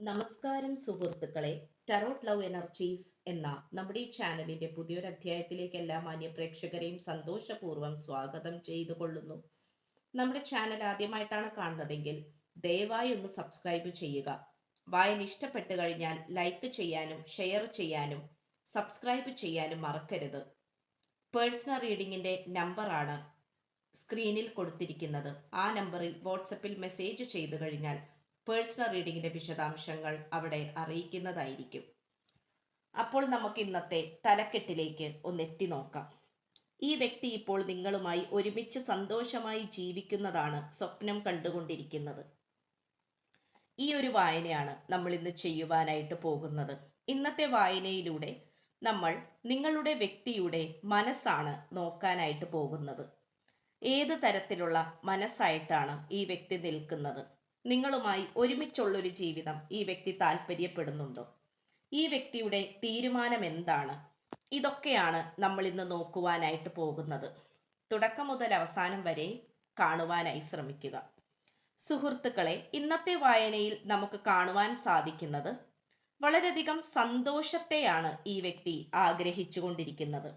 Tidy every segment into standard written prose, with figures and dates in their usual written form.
നമസ്കാരം സുഹൃത്തുക്കളെ. Tarot love energies എന്ന നമ്മുടെ ഈ ചാനലിന്റെ പുതിയൊരു അധ്യായത്തിലേക്ക് എല്ലാ മാന്യ പ്രേക്ഷകരെയും സന്തോഷപൂർവ്വം സ്വാഗതം ചെയ്തു കൊള്ളുന്നു. നമ്മുടെ ചാനൽ ആദ്യമായിട്ടാണ് കാണുന്നതെങ്കിൽ ദയവായി ഒന്ന് സബ്സ്ക്രൈബ് ചെയ്യുക. വായന ഇഷ്ടപ്പെട്ടു കഴിഞ്ഞാൽ ലൈക്ക് ചെയ്യാനും ഷെയർ ചെയ്യാനും സബ്സ്ക്രൈബ് ചെയ്യാനും മറക്കരുത്. പേഴ്സണൽ റീഡിങ്ങിന്റെ നമ്പറാണ് സ്ക്രീനിൽ കൊടുത്തിരിക്കുന്നത്. ആ നമ്പറിൽ വാട്സപ്പിൽ മെസ്സേജ് ചെയ്തു കഴിഞ്ഞാൽ പേഴ്സണൽ റീഡിങ്ങിന്റെ വിശദാംശങ്ങൾ അവിടെ അറിയിക്കുന്നതായിരിക്കും. അപ്പോൾ നമുക്ക് ഇന്നത്തെ തലക്കെട്ടിലേക്ക് ഒന്ന് എത്തി നോക്കാം. ഈ വ്യക്തി ഇപ്പോൾ നിങ്ങളുമായി ഒരുമിച്ച് സന്തോഷമായി ജീവിക്കുന്നതാണ് സ്വപ്നം കണ്ടുകൊണ്ടിരിക്കുന്നത്. ഈ ഒരു വായനയാണ് നമ്മൾ ഇന്ന് ചെയ്യുവാനായിട്ട് പോകുന്നത്. ഇന്നത്തെ വായനയിലൂടെ നമ്മൾ നിങ്ങളുടെ വ്യക്തിയുടെ മനസ്സാണ് നോക്കാനായിട്ട് പോകുന്നത്. ഏത് തരത്തിലുള്ള മനസ്സായിട്ടാണ് ഈ വ്യക്തി നിൽക്കുന്നത്? നിങ്ങളുമായി ഒരുമിച്ചുള്ളൊരു ജീവിതം ഈ വ്യക്തി താല്പര്യപ്പെടുന്നുണ്ടോ? ഈ വ്യക്തിയുടെ തീരുമാനം എന്താണ്? ഇതൊക്കെയാണ് നമ്മൾ ഇന്ന് നോക്കുവാനായിട്ട് പോകുന്നത്. തുടക്കം മുതൽ അവസാനം വരെ കാണുവാനായി ശ്രമിക്കുക. സുഹൃത്തുക്കളെ, ഇന്നത്തെ വായനയിൽ നമുക്ക് കാണുവാൻ സാധിക്കുന്നത് വളരെയധികം സന്തോഷത്തെയാണ് ഈ വ്യക്തി ആഗ്രഹിച്ചുകൊണ്ടിരിക്കുന്നത്.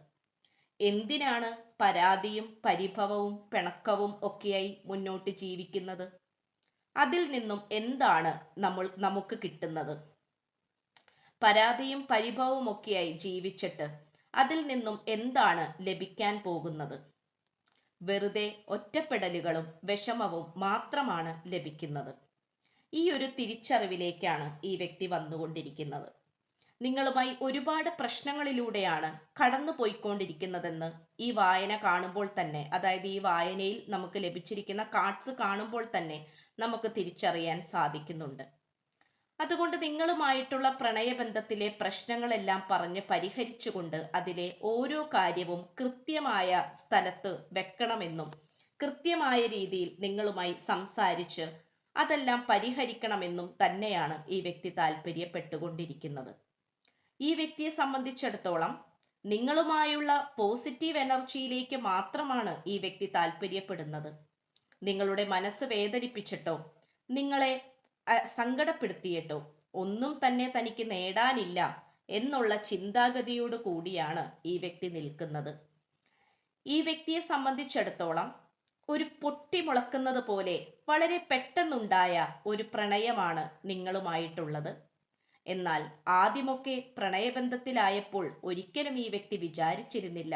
എന്തിനാണ് പരാതിയും പരിഭവവും പിണക്കവും ഒക്കെയായി മുന്നോട്ട് ജീവിക്കുന്നത്? അതിൽ നിന്നും എന്താണ് നമുക്ക് കിട്ടുന്നത്? പരാതിയും പരിഭവവും ഒക്കെയായി ജീവിച്ചിട്ട് അതിൽ നിന്നും എന്താണ് ലഭിക്കാൻ പോകുന്നത്? വെറുതെ ഒറ്റപ്പെടലുകളും വിഷമവും മാത്രമാണ് ലഭിക്കുന്നത്. ഈ ഒരു തിരിച്ചറിവിലേക്കാണ് ഈ വ്യക്തി വന്നുകൊണ്ടിരിക്കുന്നത്. നിങ്ങളുമായി ഒരുപാട് പ്രശ്നങ്ങളിലൂടെയാണ് കടന്നു പോയിക്കൊണ്ടിരിക്കുന്നതെന്ന് ഈ വായന കാണുമ്പോൾ തന്നെ, അതായത് ഈ വായനയിൽ നമുക്ക് ലഭിച്ചിരിക്കുന്ന കാർഡ്സ് കാണുമ്പോൾ തന്നെ നമുക്ക് തിരിച്ചറിയാൻ സാധിക്കുന്നുണ്ട്. അതുകൊണ്ട് നിങ്ങളുമായിട്ടുള്ള പ്രണയബന്ധത്തിലെ പ്രശ്നങ്ങളെല്ലാം പറഞ്ഞ് പരിഹരിച്ചുകൊണ്ട് അതിലെ ഓരോ കാര്യവും കൃത്യമായ സ്ഥലത്ത് വെക്കണമെന്നും കൃത്യമായ രീതിയിൽ നിങ്ങളുമായി സംസാരിച്ച് അതെല്ലാം പരിഹരിക്കണമെന്നും തന്നെയാണ് ഈ വ്യക്തി താല്പര്യപ്പെട്ടുകൊണ്ടിരിക്കുന്നത്. ഈ വ്യക്തിയെ സംബന്ധിച്ചിടത്തോളം നിങ്ങളുമായുള്ള പോസിറ്റീവ് എനർജിയിലേക്ക് മാത്രമാണ് ഈ വ്യക്തി താല്പര്യപ്പെടുന്നത്. നിങ്ങളുടെ മനസ്സ് വേദനിപ്പിച്ചിട്ടോ നിങ്ങളെ സങ്കടപ്പെടുത്തിയിട്ടോ ഒന്നും തന്നെ തനിക്ക് നേടാനില്ല എന്നുള്ള ചിന്താഗതിയോട് കൂടിയാണ് ഈ വ്യക്തി നിൽക്കുന്നത്. ഈ വ്യക്തിയെ സംബന്ധിച്ചിടത്തോളം ഒരു പൊട്ടിമുളക്കുന്നത് പോലെ വളരെ പെട്ടെന്നുണ്ടായ ഒരു പ്രണയമാണ് നിങ്ങളുമായിട്ടുള്ളത്. എന്നാൽ ആദ്യമൊക്കെ പ്രണയബന്ധത്തിലായപ്പോൾ ഒരിക്കലും ഈ വ്യക്തി വിചാരിച്ചിരുന്നില്ല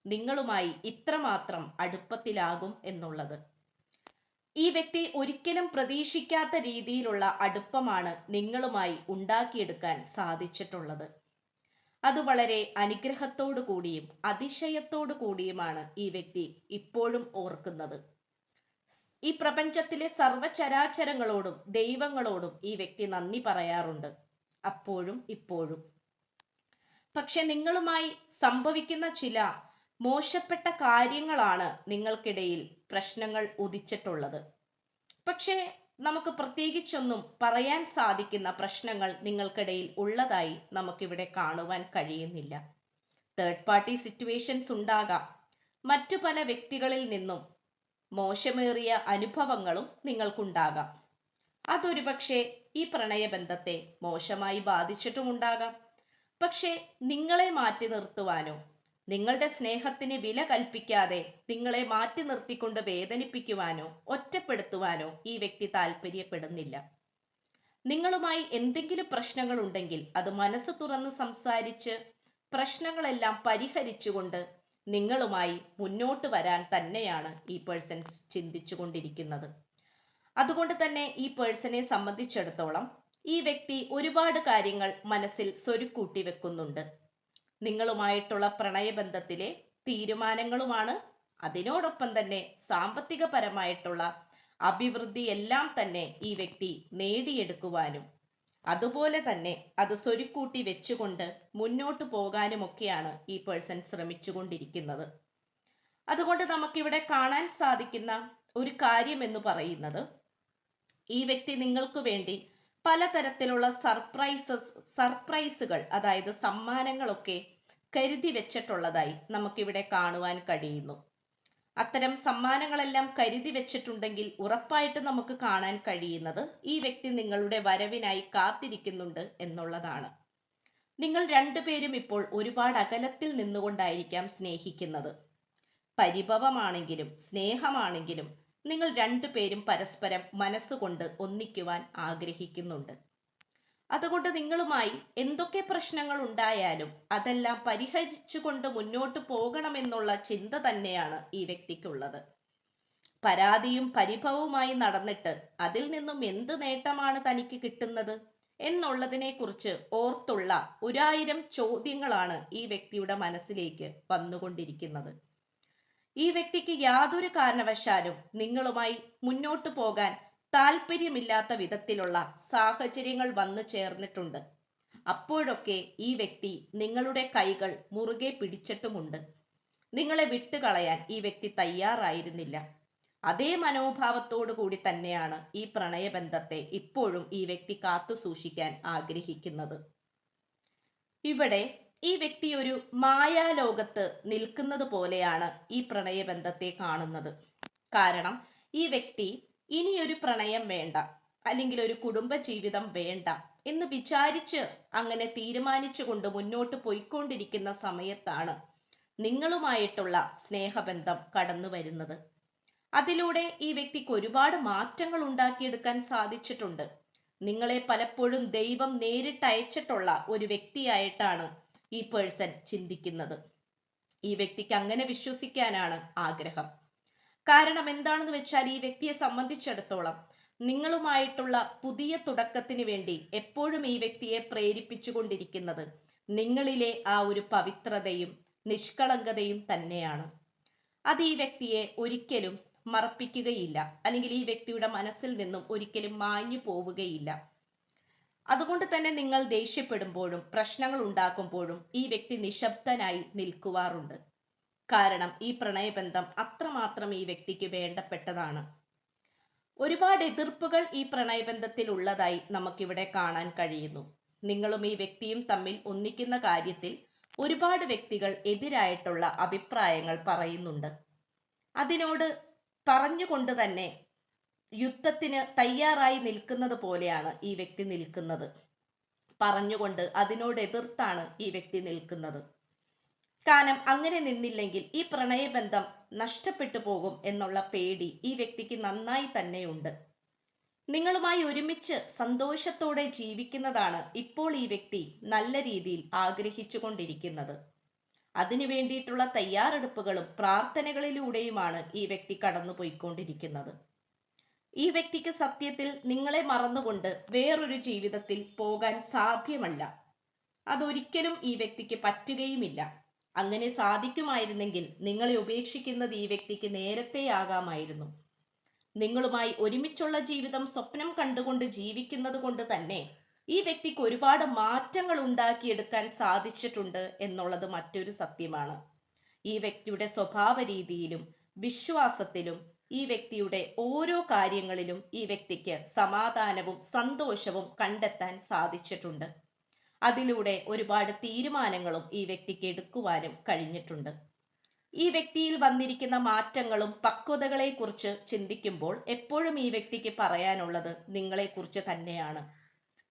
നിങ്ങളുമായി ഇത്രമാത്രം അടുപ്പത്തിലാകും എന്നുള്ളത്. ഈ വ്യക്തി ഒരിക്കലും പ്രതീക്ഷിക്കാത്ത രീതിയിലുള്ള അടുപ്പമാണ് നിങ്ങളുമായി ഉണ്ടാക്കിയെടുക്കാൻ സാധിച്ചിട്ടുള്ളത്. അത് വളരെ അനുഗ്രഹത്തോടു കൂടിയും അതിശയത്തോടു കൂടിയുമാണ് ഈ വ്യക്തി ഇപ്പോഴും ഓർക്കുന്നത്. ഈ പ്രപഞ്ചത്തിലെ സർവചരാചരങ്ങളോടും ദൈവങ്ങളോടും ഈ വ്യക്തി നന്ദി പറയാറുണ്ട്, അപ്പോഴും ഇപ്പോഴും. പക്ഷെ നിങ്ങളുമായി സംഭവിക്കുന്ന ചില മോശപ്പെട്ട കാര്യങ്ങളാണ് നിങ്ങൾക്കിടയിൽ പ്രശ്നങ്ങൾ ഉദിച്ചിട്ടുള്ളത്. പക്ഷേ നമുക്ക് പ്രത്യേകിച്ചൊന്നും പറയാൻ സാധിക്കുന്ന പ്രശ്നങ്ങൾ നിങ്ങൾക്കിടയിൽ ഉള്ളതായി നമുക്കിവിടെ കാണുവാൻ കഴിയുന്നില്ല. തേർഡ് പാർട്ടി സിറ്റുവേഷൻസ് ഉണ്ടാകാം. മറ്റു പല വ്യക്തികളിൽ നിന്നും മോശമേറിയ അനുഭവങ്ങളും നിങ്ങൾക്കുണ്ടാകാം. അതൊരു പക്ഷേ ഈ പ്രണയബന്ധത്തെ മോശമായി ബാധിച്ചിട്ടുമുണ്ടാകാം. പക്ഷേ നിങ്ങളെ മാറ്റി നിർത്തുവാനോ നിങ്ങളുടെ സ്നേഹത്തിന് വില കൽപ്പിക്കാതെ നിങ്ങളെ മാറ്റി നിർത്തിക്കൊണ്ട് വേദനിപ്പിക്കുവാനോ ഒറ്റപ്പെടുത്തുവാനോ ഈ വ്യക്തി താല്പര്യപ്പെടുന്നില്ല. നിങ്ങളുമായി എന്തെങ്കിലും പ്രശ്നങ്ങൾ ഉണ്ടെങ്കിൽ അത് മനസ്സ് തുറന്ന് സംസാരിച്ച് പ്രശ്നങ്ങളെല്ലാം പരിഹരിച്ചുകൊണ്ട് നിങ്ങളുമായി മുന്നോട്ട് വരാൻ തന്നെയാണ് ഈ പേഴ്സൺസ് ചിന്തിച്ചു കൊണ്ടിരിക്കുന്നത്. അതുകൊണ്ട് തന്നെ ഈ പേഴ്സണെ സംബന്ധിച്ചിടത്തോളം ഈ വ്യക്തി ഒരുപാട് കാര്യങ്ങൾ മനസ്സിൽ സ്വരുക്കൂട്ടി വെക്കുന്നുണ്ട്. നിങ്ങളുമായിട്ടുള്ള പ്രണയബന്ധത്തിലെ തീരുമാനങ്ങളുമാണ്, അതിനോടൊപ്പം തന്നെ സാമ്പത്തികപരമായിട്ടുള്ള അഭിവൃദ്ധി എല്ലാം തന്നെ ഈ വ്യക്തി നേടിയെടുക്കുവാനും അതുപോലെ തന്നെ അത് സ്വരുക്കൂട്ടി വെച്ചുകൊണ്ട് മുന്നോട്ട് പോകാനുമൊക്കെയാണ് ഈ പേഴ്സൺ ശ്രമിച്ചുകൊണ്ടിരിക്കുന്നത്. അതുകൊണ്ട് നമുക്കിവിടെ കാണാൻ സാധിക്കുന്ന ഒരു കാര്യം എന്ന് പറയുന്നത്, ഈ വ്യക്തി നിങ്ങൾക്ക് വേണ്ടി പലതരത്തിലുള്ള സർപ്രൈസുകൾ, അതായത് സമ്മാനങ്ങളൊക്കെ കരുതി വെച്ചിട്ടുള്ളതായി നമുക്കിവിടെ കാണുവാൻ കഴിയുന്നു. അത്തരം സമ്മാനങ്ങളെല്ലാം കരുതി വെച്ചിട്ടുണ്ടെങ്കിൽ ഉറപ്പായിട്ട് നമുക്ക് കാണാൻ കഴിയുന്നത് ഈ വ്യക്തി നിങ്ങളുടെ വരവിനായി കാത്തിരിക്കുന്നുണ്ട് എന്നുള്ളതാണ്. നിങ്ങൾ രണ്ടുപേരും ഇപ്പോൾ ഒരുപാട് അകലത്തിൽ നിന്നുകൊണ്ടായിരിക്കാം സ്നേഹിക്കുന്നത്. പരിഭവമാണെങ്കിലും സ്നേഹമാണെങ്കിലും നിങ്ങൾ രണ്ടുപേരും പരസ്പരം മനസ്സുകൊണ്ട് ഒന്നിക്കുവാൻ ആഗ്രഹിക്കുന്നുണ്ട്. അതുകൊണ്ട് നിങ്ങളുമായി എന്തൊക്കെ പ്രശ്നങ്ങൾ ഉണ്ടായാലും അതെല്ലാം പരിഹരിച്ചുകൊണ്ട് മുന്നോട്ട് പോകണമെന്നുള്ള ചിന്ത തന്നെയാണ് ഈ വ്യക്തിക്കുള്ളത്. പരാതിയും പരിഭവവുമായി നടന്നിട്ട് അതിൽ നിന്നും എന്ത് നേട്ടമാണ് തനിക്ക് കിട്ടുന്നത് എന്നുള്ളതിനെ കുറിച്ച് ഓർത്തുള്ള 1000 ചോദ്യങ്ങളാണ് ഈ വ്യക്തിയുടെ മനസ്സിലേക്ക് വന്നുകൊണ്ടിരിക്കുന്നത്. ഈ വ്യക്തിക്ക് യാതൊരു കാരണവശാലും നിങ്ങളുമായി മുന്നോട്ടു പോകാൻ താല്പര്യമില്ലാത്ത വിധത്തിലുള്ള സാഹചര്യങ്ങൾ വന്നു ചേർന്നിട്ടുണ്ട്. അപ്പോഴൊക്കെ ഈ വ്യക്തി നിങ്ങളുടെ കൈകൾ മുറുകെ പിടിച്ചിട്ടുമുണ്ട്. നിങ്ങളെ വിട്ടുകളയാൻ ഈ വ്യക്തി തയ്യാറായിരുന്നില്ല. അതേ മനോഭാവത്തോടു കൂടി തന്നെയാണ് ഈ പ്രണയബന്ധത്തെ ഇപ്പോഴും ഈ വ്യക്തി കാത്തു സൂക്ഷിക്കാൻ ആഗ്രഹിക്കുന്നത്. ഇവിടെ ഈ വ്യക്തി ഒരു മായാലോകത്ത് നിൽക്കുന്നത് പോലെയാണ് ഈ പ്രണയബന്ധത്തെ കാണുന്നത്. കാരണം ഈ വ്യക്തി ഇനിയൊരു പ്രണയം വേണ്ട, അല്ലെങ്കിൽ ഒരു കുടുംബ ജീവിതം വേണ്ട എന്ന് വിചാരിച്ച് അങ്ങനെ തീരുമാനിച്ചുകൊണ്ട് മുന്നോട്ട് പോയിക്കൊണ്ടിരിക്കുന്ന സമയത്താണ് നിങ്ങളുമായിട്ടുള്ള സ്നേഹബന്ധം കടന്നു വരുന്നത്. അതിലൂടെ ഈ വ്യക്തിക്ക് ഒരുപാട് മാറ്റങ്ങൾ ഉണ്ടാക്കിയെടുക്കാൻ സാധിച്ചിട്ടുണ്ട്. നിങ്ങളെ പലപ്പോഴും ദൈവം നേരിട്ടയച്ചിട്ടുള്ള ഒരു വ്യക്തിയായിട്ടാണ് ഈ പേഴ്സൺ ചിന്തിക്കുന്നത്. ഈ വ്യക്തിക്ക് അങ്ങനെ വിശ്വസിക്കാനാണ് ആഗ്രഹം. കാരണം എന്താണെന്ന് വെച്ചാൽ ഈ വ്യക്തിയെ സംബന്ധിച്ചിടത്തോളം നിങ്ങളുമായിട്ടുള്ള പുതിയ തുടക്കത്തിന് വേണ്ടി എപ്പോഴും ഈ വ്യക്തിയെ പ്രേരിപ്പിച്ചുകൊണ്ടിരിക്കുന്നത് നിങ്ങളിലെ ആ ഒരു പവിത്രതയും നിഷ്കളങ്കതയും തന്നെയാണ്. അത് ഈ വ്യക്തിയെ ഒരിക്കലും മറപ്പിക്കുകയില്ല, അല്ലെങ്കിൽ ഈ വ്യക്തിയുടെ മനസ്സിൽ നിന്നും ഒരിക്കലും മാഞ്ഞു പോവുകയില്ല. അതുകൊണ്ട് തന്നെ നിങ്ങൾ ദേഷ്യപ്പെടുമ്പോഴും പ്രശ്നങ്ങൾ ഉണ്ടാക്കുമ്പോഴും ഈ വ്യക്തി നിശബ്ദനായി നിൽക്കുവാറുണ്ട്. കാരണം ഈ പ്രണയബന്ധം അത്രമാത്രം ഈ വ്യക്തിക്ക് വേണ്ടപ്പെട്ടതാണ്. ഒരുപാട് എതിർപ്പുകൾ ഈ പ്രണയബന്ധത്തിൽ ഉള്ളതായി നമുക്കിവിടെ കാണാൻ കഴിയുന്നു. നിങ്ങളും ഈ വ്യക്തിയും തമ്മിൽ ഒന്നിക്കുന്ന കാര്യത്തിൽ ഒരുപാട് വ്യക്തികൾ എതിരായിട്ടുള്ള അഭിപ്രായങ്ങൾ പറയുന്നുണ്ട്. അതിനോട് പറഞ്ഞുകൊണ്ട് തന്നെ യുദ്ധത്തിന് തയ്യാറായി നിൽക്കുന്നത് പോലെയാണ് ഈ വ്യക്തി നിൽക്കുന്നത്. പറഞ്ഞുകൊണ്ട് അതിനോട് എതിർത്താണ് ഈ വ്യക്തി നിൽക്കുന്നത്. കാരണം അങ്ങനെ നിന്നില്ലെങ്കിൽ ഈ പ്രണയബന്ധം നഷ്ടപ്പെട്ടു പോകും എന്നുള്ള പേടി ഈ വ്യക്തിക്ക് നന്നായി തന്നെയുണ്ട്. നിങ്ങളുമായി ഒരുമിച്ച് സന്തോഷത്തോടെ ജീവിക്കുന്നതാണ് ഇപ്പോൾ ഈ വ്യക്തി നല്ല രീതിയിൽ ആഗ്രഹിച്ചു കൊണ്ടിരിക്കുന്നത്. അതിനു വേണ്ടിയിട്ടുള്ള തയ്യാറെടുപ്പുകളും പ്രാർത്ഥനകളിലൂടെയുമാണ് ഈ വ്യക്തി കടന്നു പോയിക്കൊണ്ടിരിക്കുന്നത്. ഈ വ്യക്തിക്ക് സത്യത്തിൽ നിങ്ങളെ മറന്നുകൊണ്ട് വേറൊരു ജീവിതത്തിൽ പോകാൻ സാധ്യമല്ല. അതൊരിക്കലും ഈ വ്യക്തിക്ക് പറ്റുകയുമില്ല. അങ്ങനെ സാധിക്കുമായിരുന്നെങ്കിൽ നിങ്ങളെ ഉപേക്ഷിക്കുന്നത് ഈ വ്യക്തിക്ക് നേരത്തെ ആകാമായിരുന്നു. നിങ്ങളുമായി ഒരുമിച്ചുള്ള ജീവിതം സ്വപ്നം കണ്ടുകൊണ്ട് ജീവിക്കുന്നത് കൊണ്ട് തന്നെ ഈ വ്യക്തിക്ക് ഒരുപാട് മാറ്റങ്ങൾ ഉണ്ടാക്കിയെടുക്കാൻ സാധിച്ചിട്ടുണ്ട് എന്നുള്ളത് മറ്റൊരു സത്യമാണ്. ഈ വ്യക്തിയുടെ സ്വഭാവ രീതിയിലും വിശ്വാസത്തിലും ഈ വ്യക്തിയുടെ ഓരോ കാര്യങ്ങളിലും ഈ വ്യക്തിക്ക് സമാധാനവും സന്തോഷവും കണ്ടെത്താൻ സാധിച്ചിട്ടുണ്ട്. അതിലൂടെ ഒരുപാട് തീരുമാനങ്ങളും ഈ വ്യക്തിക്ക് എടുക്കുവാനും കഴിഞ്ഞിട്ടുണ്ട്. ഈ വ്യക്തിയിൽ വന്നിരിക്കുന്ന മാറ്റങ്ങളും പക്വതകളെ കുറിച്ച് ചിന്തിക്കുമ്പോൾ എപ്പോഴും ഈ വ്യക്തിക്ക് പറയാനുള്ളത് നിങ്ങളെക്കുറിച്ച് തന്നെയാണ്.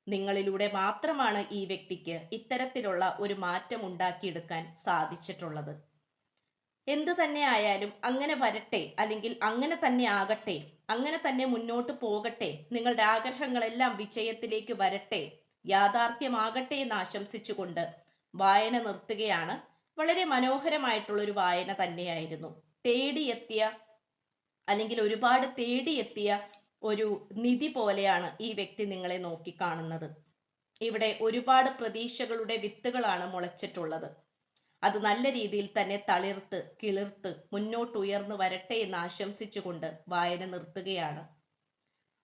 നിങ്ങളിലൂടെ മാത്രമാണ് ഈ വ്യക്തിക്ക് ഇത്തരത്തിലുള്ള ഒരു മാറ്റം ഉണ്ടാക്കിയെടുക്കാൻ സാധിച്ചിട്ടുള്ളത്. എന്തു തന്നെ ആയാലും അങ്ങനെ വരട്ടെ, അല്ലെങ്കിൽ അങ്ങനെ തന്നെ ആകട്ടെ, അങ്ങനെ തന്നെ മുന്നോട്ട് പോകട്ടെ, നിങ്ങളുടെ ആഗ്രഹങ്ങളെല്ലാം വിജയത്തിലേക്ക് വരട്ടെ, യാഥാർത്ഥ്യമാകട്ടെ എന്ന് ആശംസിച്ചുകൊണ്ട് വായന നിർത്തുകയാണ്. വളരെ മനോഹരമായിട്ടുള്ളൊരു വായന തന്നെയായിരുന്നു. തേടിയെത്തിയ, അല്ലെങ്കിൽ ഒരുപാട് തേടിയെത്തിയ ഒരു നിധി പോലെയാണ് ഈ വ്യക്തി നിങ്ങളെ നോക്കിക്കാണുന്നത്. ഇവിടെ ഒരുപാട് പ്രതീക്ഷകളുടെ വിത്തുകളാണ് മുളച്ചിട്ടുള്ളത്. അത് നല്ല രീതിയിൽ തന്നെ തളിർത്ത് കിളിർത്ത് മുന്നോട്ടുയർന്നു വരട്ടെ എന്ന് ആശംസിച്ചുകൊണ്ട് വായന നിർത്തുകയാണ്.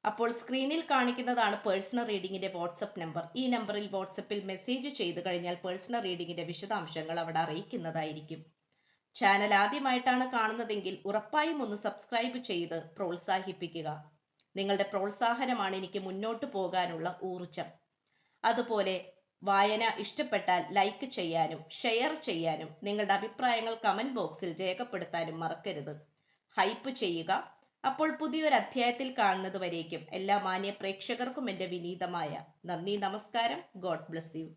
അപ്പോൾ സ്ക്രീനിൽ കാണിക്കുന്നതാണ് പേഴ്സണൽ റീഡിങ്ങിന്റെ വാട്സപ്പ് നമ്പർ. ഈ നമ്പറിൽ വാട്സപ്പിൽ മെസ്സേജ് ചെയ്തു കഴിഞ്ഞാൽ പേഴ്സണൽ റീഡിങ്ങിന്റെ വിശദാംശങ്ങൾ അവിടെ അറിയിക്കുന്നതായിരിക്കും. ചാനൽ ആദ്യമായിട്ടാണ് കാണുന്നതെങ്കിൽ ഉറപ്പായും ഒന്ന് സബ്സ്ക്രൈബ് ചെയ്ത് പ്രോത്സാഹിപ്പിക്കുക. നിങ്ങളുടെ പ്രോത്സാഹനമാണ് എനിക്ക് മുന്നോട്ട് പോകാനുള്ള ഊർജം. അതുപോലെ വായന ഇഷ്ടപ്പെട്ടാൽ ലൈക്ക് ചെയ്യാനും ഷെയർ ചെയ്യാനും നിങ്ങളുടെ അഭിപ്രായങ്ങൾ കമന്റ് ബോക്സിൽ രേഖപ്പെടുത്താനും മറക്കരുത്. ഹൈപ്പ് ചെയ്യുക. അപ്പോൾ പുതിയൊരു അധ്യായത്തിൽ കാണുന്നത് വരേക്കും എല്ലാ മാന്യ പ്രേക്ഷകർക്കും എൻ്റെ വിനീതമായ നന്ദി, നമസ്കാരം. God bless you.